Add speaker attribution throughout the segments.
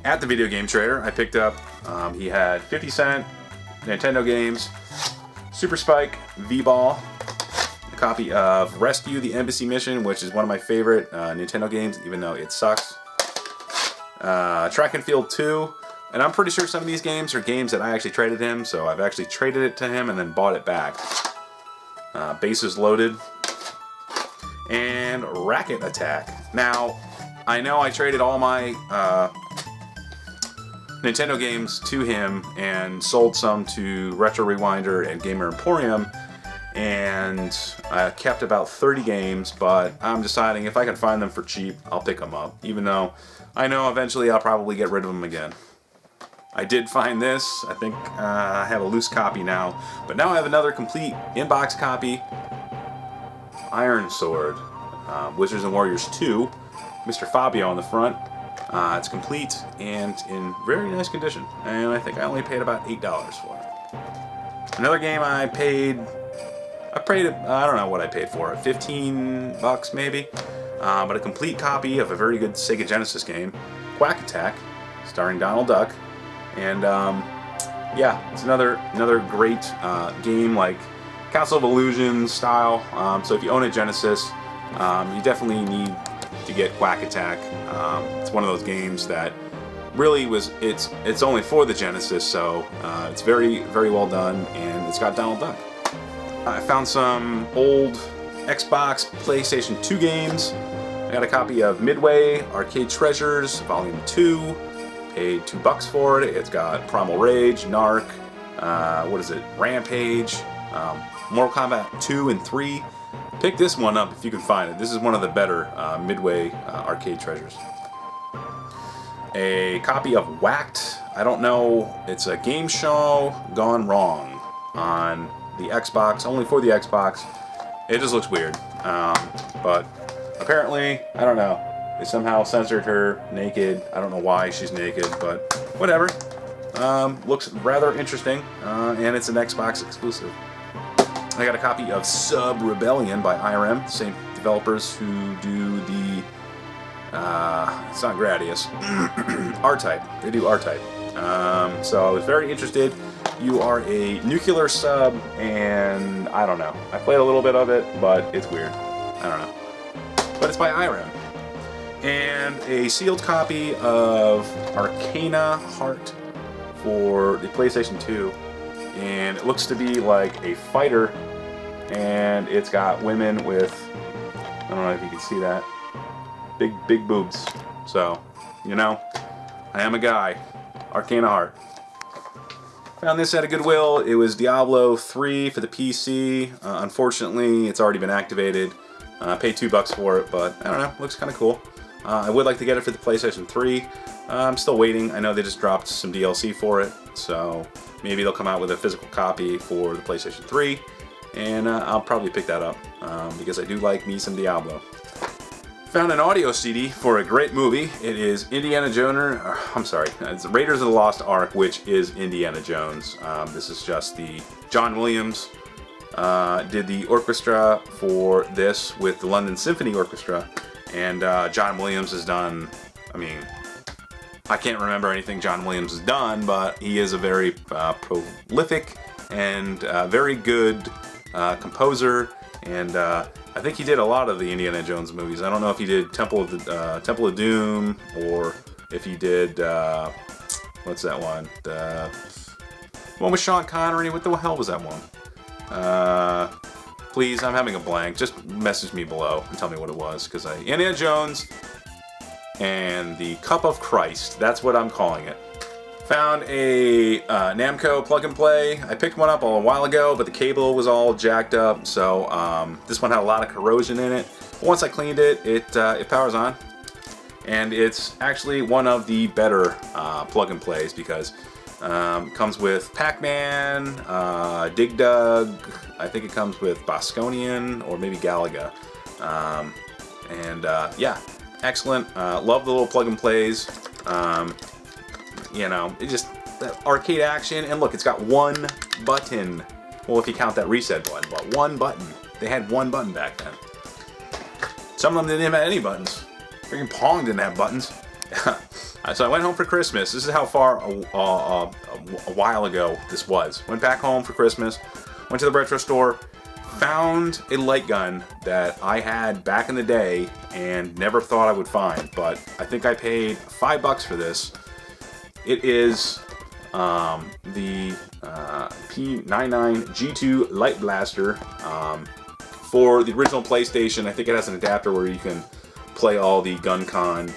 Speaker 1: at the Video Game Trader, I picked up, he had 50-cent Nintendo games, Super Spike, V-Ball, a copy of Rescue the Embassy Mission, which is one of my favorite Nintendo games, even though it sucks, Track and Field 2, and I'm pretty sure some of these games are games that I actually traded him, so I've actually traded it to him and then bought it back. Bases Loaded, and Racket Attack. Now, I know I traded all my Nintendo games to him and sold some to Retro Rewinder and Gamer Emporium, and I kept about 30 games, but I'm deciding if I can find them for cheap, I'll pick them up, even though I know eventually I'll probably get rid of them again. I did find this. I think I have a loose copy now, but now I have another complete in-box copy. Iron Sword, Wizards and Warriors 2, Mr. Fabio on the front. It's complete and in very nice condition, and I think I only paid about $8 for it. Another game I paid, I don't know what I paid for it, 15 bucks maybe, but a complete copy of a very good Sega Genesis game, Quack Attack, starring Donald Duck, and yeah, it's another great game, like Castle of Illusion style. So if you own a Genesis, you definitely need to get Quack Attack. It's one of those games that really it's only for the Genesis, so it's very, very well done, and it's got Donald Duck. I found some old Xbox, PlayStation 2 games. I got a copy of Midway Arcade Treasures Volume 2. Paid $2 for it. It's got Primal Rage, Narc, what is it, Rampage, Mortal Kombat 2 and 3. Pick this one up if you can find it. This is one of the better Midway Arcade Treasures. A copy of Whacked. I don't know. It's a game show gone wrong on the Xbox, only for the Xbox. It just looks weird. But apparently, I don't know. They somehow censored her naked. I don't know why she's naked, but whatever. Looks rather interesting, and it's an Xbox exclusive. I got a copy of Sub Rebellion by IRM, same developers who do the, it's not Gradius, R-Type. They do R-Type. So I was very interested. You are a nuclear sub, and I don't know. I played a little bit of it, but it's weird. I don't know. But it's by IRM. And a sealed copy of Arcana Heart for the PlayStation 2. And it looks to be like a fighter, and it's got women with, I don't know if you can see that, big boobs. So, you know, I am a guy. Arcana Heart. Found this at a Goodwill. It was Diablo 3 for the PC. Unfortunately, it's already been activated. I paid $2 for it, but I don't know, looks kind of cool. I would like to get it for the PlayStation 3. I'm still waiting. I know they just dropped some DLC for it, so maybe they'll come out with a physical copy for the PlayStation 3, and I'll probably pick that up because I do like me some Diablo. Found an audio CD for a great movie. It is Indiana Jones, it's Raiders of the Lost Ark, which is Indiana Jones. This is just the John Williams did the orchestra for this with the London Symphony Orchestra, and John Williams has done, I mean, I can't remember anything John Williams has done, but he is a very prolific and very good composer, and I think he did a lot of the Indiana Jones movies. I don't know if he did Temple of Doom, or if he did what's that one? The one with Sean Connery. What the hell was that one? Please, I'm having a blank. Just message me below and tell me what it was, because Indiana Jones and the Cup of Christ. That's what I'm calling it. Found a Namco plug and play. I picked one up a while ago, but the cable was all jacked up, so this one had a lot of corrosion in it. Once I cleaned it, it powers on, and it's actually one of the better plug and plays because it comes with Pac-Man, Dig Dug. I think it comes with Bosconian or maybe Galaga, and yeah, excellent. Love the little plug and plays. You know, it just, that arcade action, and look, it's got one button. Well, if you count that reset button, but one button. They had one button back then. Some of them didn't have any buttons. Freaking Pong didn't have buttons. So I went home for Christmas. This is how far a while ago this was. Went back home for Christmas, went to the retro store, found a light gun that I had back in the day and never thought I would find, but I think I paid $5 for this. It is the P99 G2 Light Blaster for the original PlayStation. I think it has an adapter where you can play all the GunCon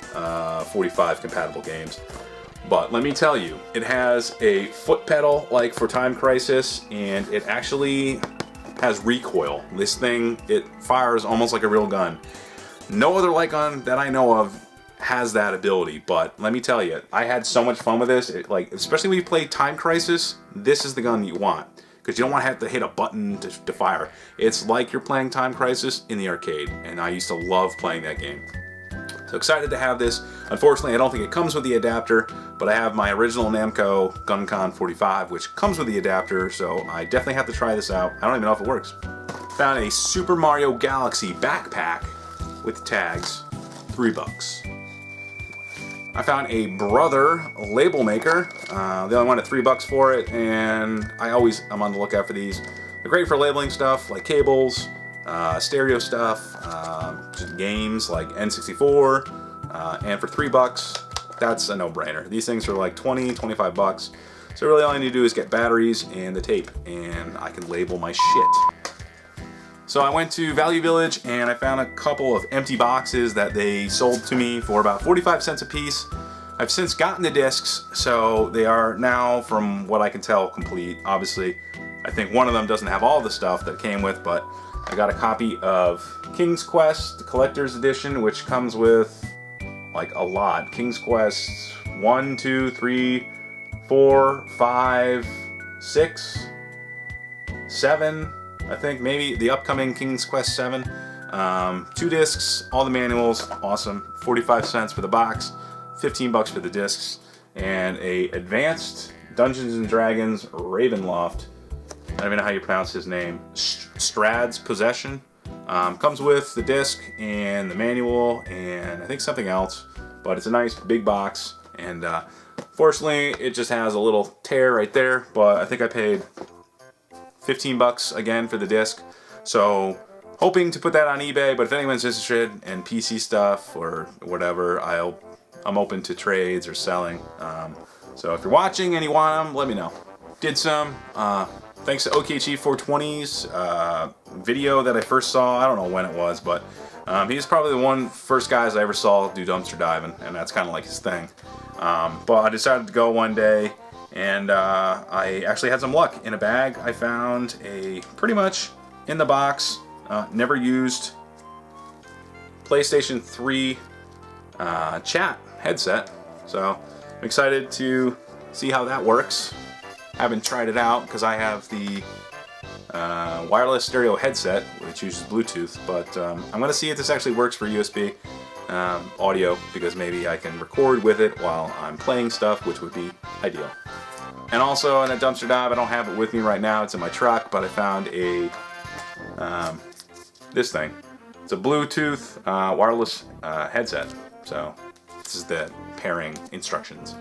Speaker 1: 45 compatible games. But let me tell you, it has a foot pedal like for Time Crisis, and it actually has recoil. This thing, it fires almost like a real gun. No other light gun that I know of has that ability, but let me tell you, I had so much fun with this. Especially when you play Time Crisis, this is the gun you want, because you don't want to have to hit a button to fire. It's like you're playing Time Crisis in the arcade, and I used to love playing that game. So excited to have this. Unfortunately, I don't think it comes with the adapter, but I have my original Namco GunCon 45, which comes with the adapter, so I definitely have to try this out. I don't even know if it works. Found a Super Mario Galaxy backpack with tags, $3. I found a Brother label maker. They only wanted $3 for it, and I'm on the lookout for these. They're great for labeling stuff like cables, stereo stuff, just games like N64, and for $3, that's a no-brainer. These things are like 20, 25 bucks. So really all I need to do is get batteries and the tape, and I can label my shit. So I went to Value Village and I found a couple of empty boxes that they sold to me for about 45 cents a piece. I've since gotten the discs, so they are now, from what I can tell, complete. Obviously, I think one of them doesn't have all the stuff that it came with, but I got a copy of King's Quest, the Collector's Edition, which comes with like a lot. King's Quest 1, 2, 3, 4, 5, 6, 7, I think, maybe the upcoming King's Quest 7. 2 discs, all the manuals, awesome. 45 cents for the box, $15 for the discs, and a advanced Dungeons and Dragons Ravenloft. I don't even know how you pronounce his name. Strahd's Possession. Comes with the disc and the manual and I think something else, but it's a nice big box, and fortunately it just has a little tear right there, but I think I paid $15 again for the disc. So hoping to put that on eBay, but if anyone's interested in PC stuff or whatever, I'm open to trades or selling. So if you're watching and you want them, let me know. Did some. Thanks to OKG 420's video that I first saw. I don't know when it was, but he's probably the first guys I ever saw do dumpster diving, and that's kind of like his thing. But I decided to go one day, and I actually had some luck. In a bag, I found a pretty much in the box, never used PlayStation 3 chat headset. So I'm excited to see how that works. Haven't tried it out because I have the wireless stereo headset, which uses Bluetooth, but I'm going to see if this actually works for USB audio, because maybe I can record with it while I'm playing stuff, which would be ideal. And also in a dumpster dive, I don't have it with me right now, it's in my truck, but I found a this thing. It's a Bluetooth wireless headset. So this is the pairing instructions.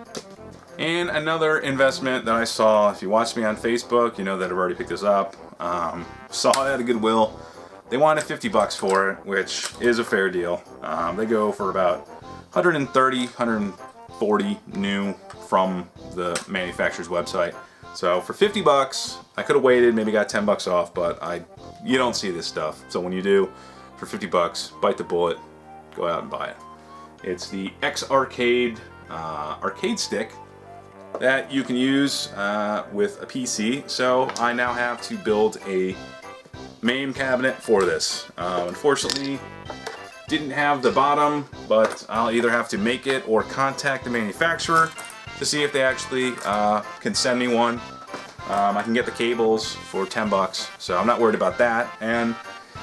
Speaker 1: And another investment that I saw, if you watch me on Facebook, you know that I've already picked this up. Saw it at a Goodwill. They wanted $50 for it, which is a fair deal. They go for about $130, $140 new from the manufacturer's website. So for $50, I could have waited, maybe got $10 off, but you don't see this stuff. So when you do, for $50, bite the bullet, go out and buy it. It's the X Arcade arcade stick that you can use with a PC. So I now have to build a MAME cabinet for this. Unfortunately, didn't have the bottom, but I'll either have to make it or contact the manufacturer to see if they actually can send me one. I can get the cables for $10, so I'm not worried about that. And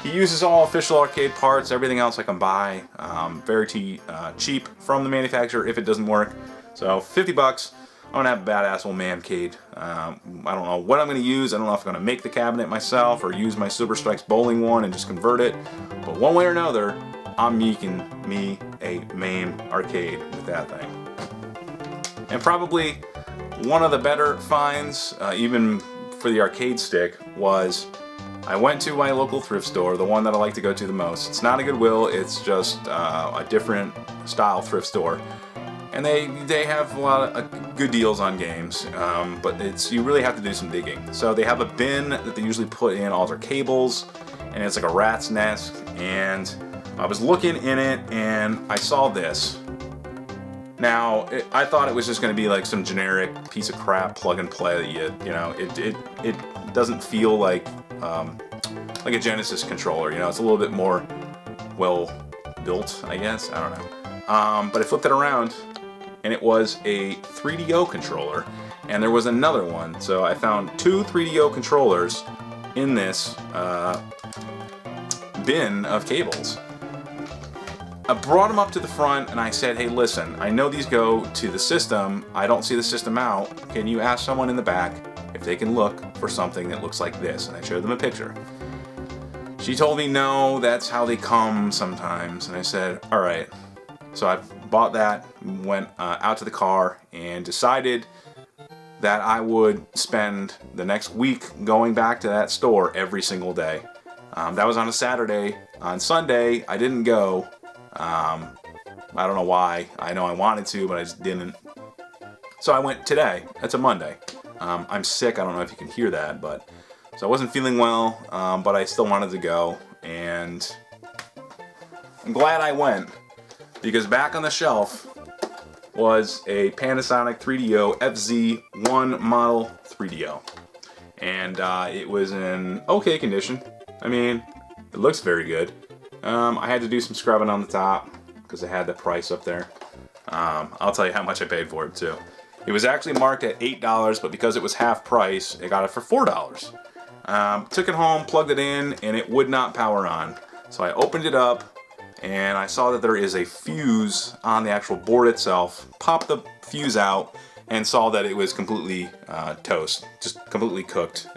Speaker 1: he uses all official arcade parts. Everything else I can buy very cheap from the manufacturer if it doesn't work. So $50. I'm gonna have a badass old MAMcade. I don't know what I'm gonna use. I don't know if I'm gonna make the cabinet myself or use my Silver Strikes bowling one and just convert it. But one way or another, I'm making me a MAME arcade with that thing. And probably one of the better finds, even for the arcade stick, was I went to my local thrift store, the one that I like to go to the most. It's not a Goodwill, it's just a different style thrift store. And they have a lot of good deals on games, but you really have to do some digging. So they have a bin that they usually put in all their cables, and it's like a rat's nest. And I was looking in it, and I saw this. Now, I thought it was just going to be like some generic piece of crap plug and play that you know, it doesn't feel like a Genesis controller. You know, it's a little bit more well built, I guess. I don't know. But I flipped it around, and it was a 3DO controller, and there was another one. So I found 2 3DO controllers in this bin of cables. I brought them up to the front, and I said, hey, listen, I know these go to the system. I don't see the system out. Can you ask someone in the back if they can look for something that looks like this? And I showed them a picture. She told me, no, that's how they come sometimes. And I said, all right. So I bought that, went out to the car, and decided that I would spend the next week going back to that store every single day. That was on a Saturday. On Sunday, I didn't go. I don't know why. I know I wanted to, but I just didn't. So I went today. It's a Monday. I'm sick. I don't know if you can hear that, but so I wasn't feeling well, but I still wanted to go, and I'm glad I went, because back on the shelf was a Panasonic 3DO FZ1 model 3DO, and it was in okay condition. I mean, it looks very good. I had to do some scrubbing on the top because I had the price up there. I'll tell you how much I paid for it too. It was actually marked at $8, but because it was half price, I got it for $4. Took it home, plugged it in, and it would not power on. So I opened it up, and I saw that there is a fuse on the actual board itself. Popped the fuse out, and saw that it was completely toast, just completely cooked.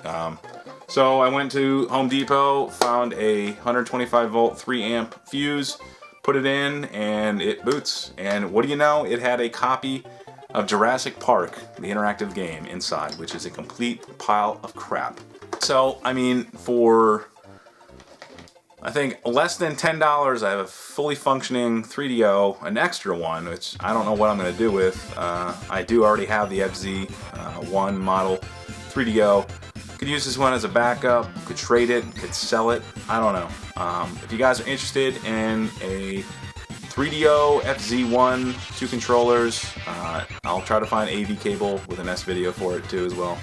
Speaker 1: So I went to Home Depot, found a 125 volt 3 amp fuse, put it in, and it boots. And what do you know? It had a copy of Jurassic Park, the interactive game, inside, which is a complete pile of crap. So, I mean, for I think less than $10, I have a fully functioning 3DO, an extra one, which I don't know what I'm going to do with. I do already have the FZ1 model 3DO. Could use this one as a backup, could trade it, could sell it, I don't know. If you guys are interested in a 3DO FZ1 2 controllers, I'll try to find AV cable with an S video for it too as well.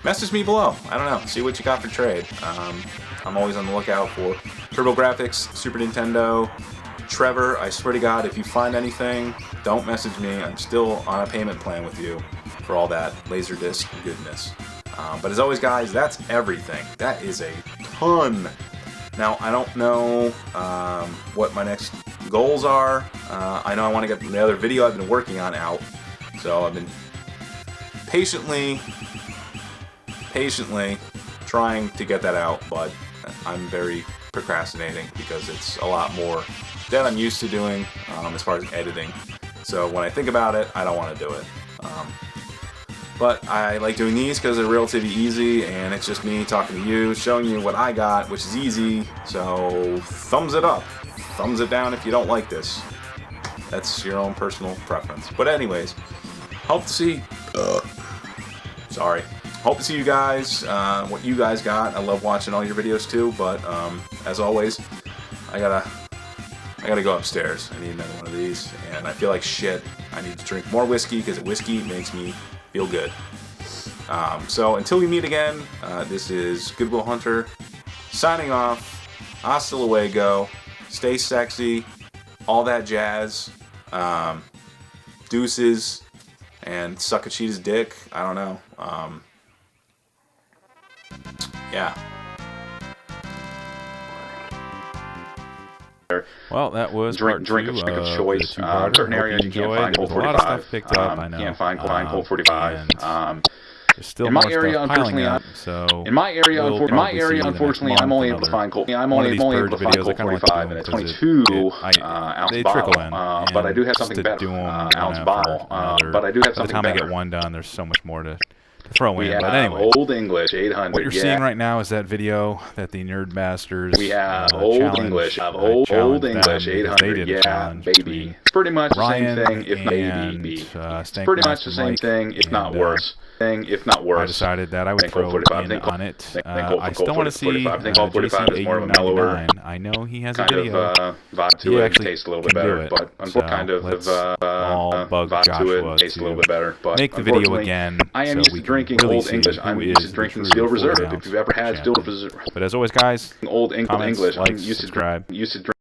Speaker 1: Message me below, I don't know, see what you got for trade. I'm always on the lookout for TurboGrafx, Super Nintendo, Trevor. I swear to God, if you find anything, don't message me. I'm still on a payment plan with you for all that Laserdisc goodness. But as always, guys, that's everything. That is a ton. Now, I don't know what my next goals are. I know I want to get the other video I've been working on out. So I've been patiently trying to get that out, but I'm very procrastinating because it's a lot more that I'm used to doing as far as editing. So when I think about it, I don't want to do it. But I like doing these because they're relatively easy, and it's just me talking to you, showing you what I got, which is easy. So thumbs it up, thumbs it down if you don't like this. That's your own personal preference. But anyways, hope to see. Hope to see you guys. What you guys got. I love watching all your videos too. But as always, I gotta go upstairs. I need another one of these, and I feel like shit. I need to drink more whiskey because whiskey makes me feel good. So until we meet again, this is Goodwill Hunter signing off. Hasta luego. Stay sexy. All that jazz. Deuces. And suck a cheetah's dick. I don't know. Yeah.
Speaker 2: Well, that was
Speaker 3: drink of choice. Certain areas you can't find Colt 45.
Speaker 2: A lot of stuff picked up, I know.
Speaker 3: Can't find Colt 45.
Speaker 2: There's still more stuff piling up, so
Speaker 3: in my area,
Speaker 2: we'll
Speaker 3: unfortunately, I'm only able to find Colt. I'm only able to find Colt 45 in a 22 ounce bottle. But I do have something better. Ounce bottle. But I do have something better.
Speaker 2: By the time I get one done, there's so much more to throw in. But anyway,
Speaker 3: Old English 800.
Speaker 2: What you're seeing right now is that video that the Nerd Masters
Speaker 3: we have Old English. Old English 800. Yeah, baby. It's pretty much the same thing, if maybe. It's pretty much the same thing, if not worse. I
Speaker 2: decided that I would throw in on it. I still want to see
Speaker 3: I think Colt 45 is more of a mellower.
Speaker 2: I know he has a
Speaker 3: kind
Speaker 2: video.
Speaker 3: of vibe to it. Tastes a little bit better, but kind of
Speaker 2: vibe
Speaker 3: to it. Tastes a little bit better, but
Speaker 2: make the video again.
Speaker 3: I am used to drinking Old English. I'm used to drinking Steel Reserve. If you've ever had Steel Reserve.
Speaker 2: But as always, guys,
Speaker 3: Old English.
Speaker 2: Like,
Speaker 3: I'm used to
Speaker 2: subscribe.
Speaker 3: drink.